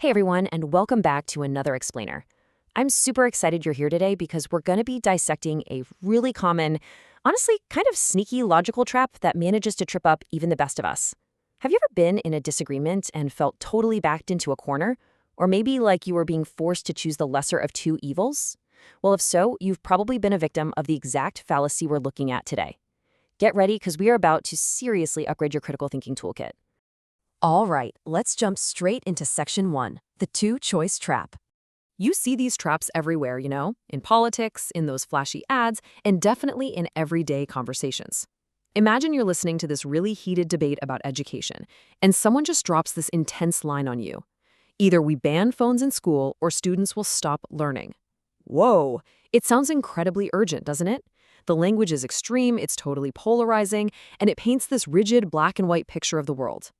Hey everyone, and welcome back to another explainer. I'm super excited you're here today because we're going to be dissecting a really common, honestly, kind of sneaky logical trap that manages to trip up even the best of us. Have you ever been in a disagreement and felt totally backed into a corner? Or maybe like you were being forced to choose the lesser of two evils? Well, if so, you've probably been a victim of the exact fallacy we're looking at today. Get ready because we are about to seriously upgrade your critical thinking toolkit. All right, let's jump straight into section 1, the two-choice trap. You see these traps everywhere, in politics, in those flashy ads, and definitely in everyday conversations. Imagine you're listening to this really heated debate about education, and someone just drops this intense line on you. Either we ban phones in school or students will stop learning. Whoa, it sounds incredibly urgent, doesn't it? The language is extreme, it's totally polarizing, and it paints this rigid black and white picture of the world.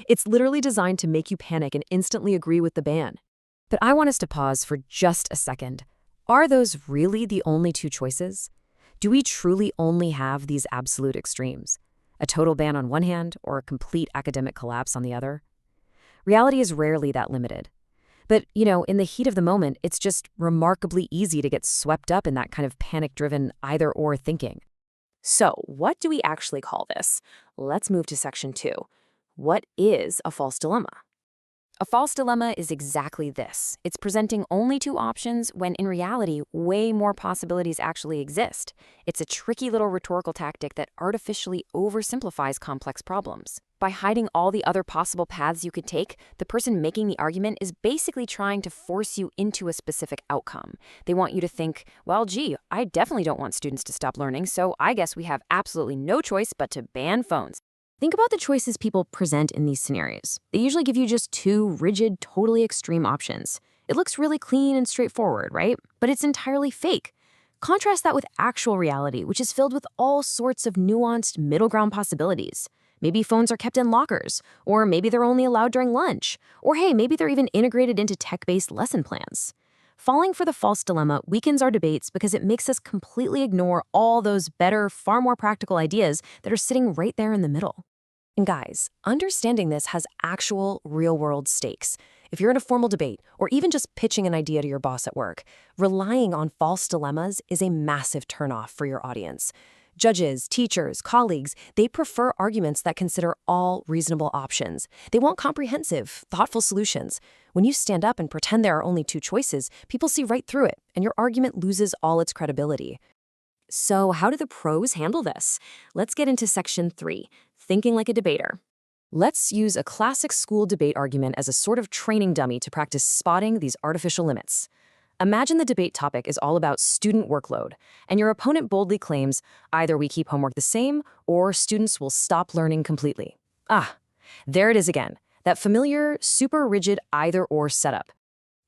It's literally designed to make you panic and instantly agree with the ban. But I want us to pause for just a second. Are those really the only two choices? Do we truly only have these absolute extremes? A total ban on one hand or a complete academic collapse on the other? Reality is rarely that limited. But, in the heat of the moment, it's just remarkably easy to get swept up in that kind of panic-driven either-or thinking. So, what do we actually call this? Let's move to section 2. What is a false dilemma? A false dilemma is exactly this. It's presenting only two options when in reality, way more possibilities actually exist. It's a tricky little rhetorical tactic that artificially oversimplifies complex problems. By hiding all the other possible paths you could take, the person making the argument is basically trying to force you into a specific outcome. They want you to think, well, gee, I definitely don't want students to stop learning, so I guess we have absolutely no choice but to ban phones. Think about the choices people present in these scenarios. They usually give you just two rigid, totally extreme options. It looks really clean and straightforward, right? But it's entirely fake. Contrast that with actual reality, which is filled with all sorts of nuanced middle ground possibilities. Maybe phones are kept in lockers, or maybe they're only allowed during lunch, or hey, maybe they're even integrated into tech-based lesson plans. Falling for the false dilemma weakens our debates because it makes us completely ignore all those better, far more practical ideas that are sitting right there in the middle. And guys, understanding this has actual real-world stakes. If you're in a formal debate, or even just pitching an idea to your boss at work, relying on false dilemmas is a massive turnoff for your audience. Judges, teachers, colleagues, they prefer arguments that consider all reasonable options. They want comprehensive, thoughtful solutions. When you stand up and pretend there are only two choices, people see right through it, and your argument loses all its credibility. So how do the pros handle this? Let's get into section 3, thinking like a debater. Let's use a classic school debate argument as a sort of training dummy to practice spotting these artificial limits. Imagine the debate topic is all about student workload, and your opponent boldly claims either we keep homework the same or students will stop learning completely. There it is again, that familiar, super rigid either-or setup.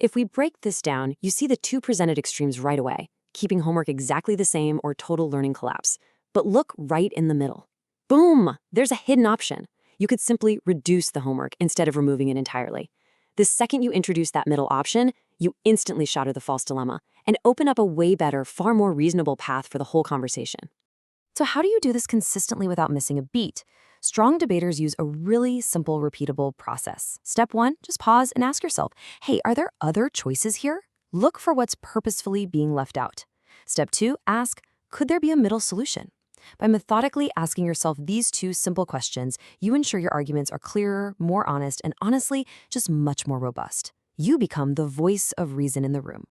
If we break this down, you see the two presented extremes right away, keeping homework exactly the same or total learning collapse. But look right in the middle. Boom! There's a hidden option. You could simply reduce the homework instead of removing it entirely. The second you introduce that middle option, you instantly shatter the false dilemma and open up a way better, far more reasonable path for the whole conversation. So how do you do this consistently without missing a beat? Strong debaters use a really simple, repeatable process. Step 1, just pause and ask yourself, hey, are there other choices here? Look for what's purposefully being left out. Step 2, ask, could there be a middle solution? By methodically asking yourself these two simple questions, you ensure your arguments are clearer, more honest, and honestly, just much more robust. You become the voice of reason in the room.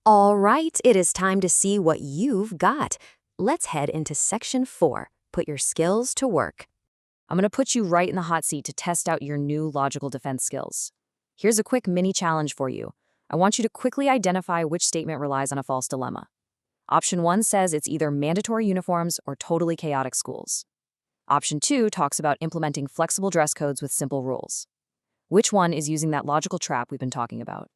All right, it is time to see what you've got. Let's head into section 4, put your skills to work. I'm going to put you right in the hot seat to test out your new logical defense skills. Here's a quick mini challenge for you. I want you to quickly identify which statement relies on a false dilemma. Option 1 says it's either mandatory uniforms or totally chaotic schools. Option 2 talks about implementing flexible dress codes with simple rules. Which one is using that logical trap we've been talking about?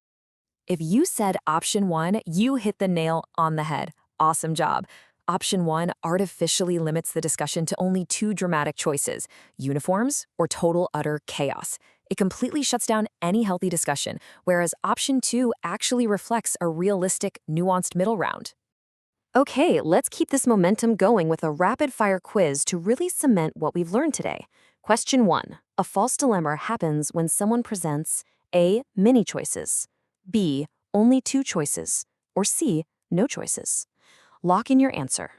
If you said option 1, you hit the nail on the head. Awesome job. Option 1 artificially limits the discussion to only two dramatic choices, uniforms or total utter chaos. It completely shuts down any healthy discussion, whereas option 2 actually reflects a realistic, nuanced middle ground. Okay, let's keep this momentum going with a rapid-fire quiz to really cement what we've learned today. Question 1. A false dilemma happens when someone presents A, many choices, B, only two choices, or C, no choices? Lock in your answer.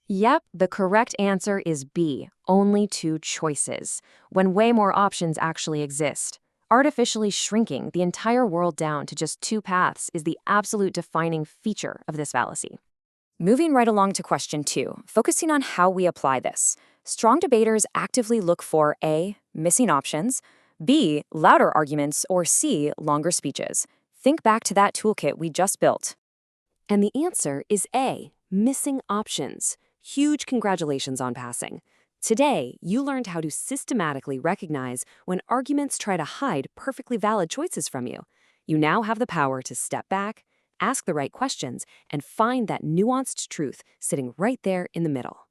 Yep, the correct answer is B, only two choices, when way more options actually exist. Artificially shrinking the entire world down to just two paths is the absolute defining feature of this fallacy. Moving right along to question 2, focusing on how we apply this. Strong debaters actively look for A, missing options, B, louder arguments, or C, longer speeches. Think back to that toolkit we just built. And the answer is A, missing options. Huge congratulations on passing. Today, you learned how to systematically recognize when arguments try to hide perfectly valid choices from you. You now have the power to step back, ask the right questions, and find that nuanced truth sitting right there in the middle.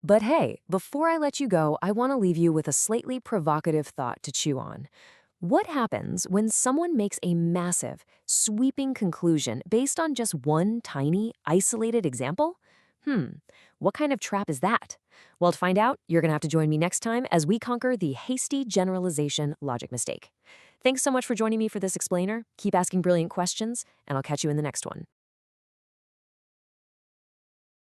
But hey, before I let you go, I want to leave you with a slightly provocative thought to chew on. What happens when someone makes a massive, sweeping conclusion based on just one tiny, isolated example? What kind of trap is that? Well, to find out, you're going to have to join me next time as we conquer the hasty generalization logic mistake. Thanks so much for joining me for this explainer. Keep asking brilliant questions, and I'll catch you in the next one.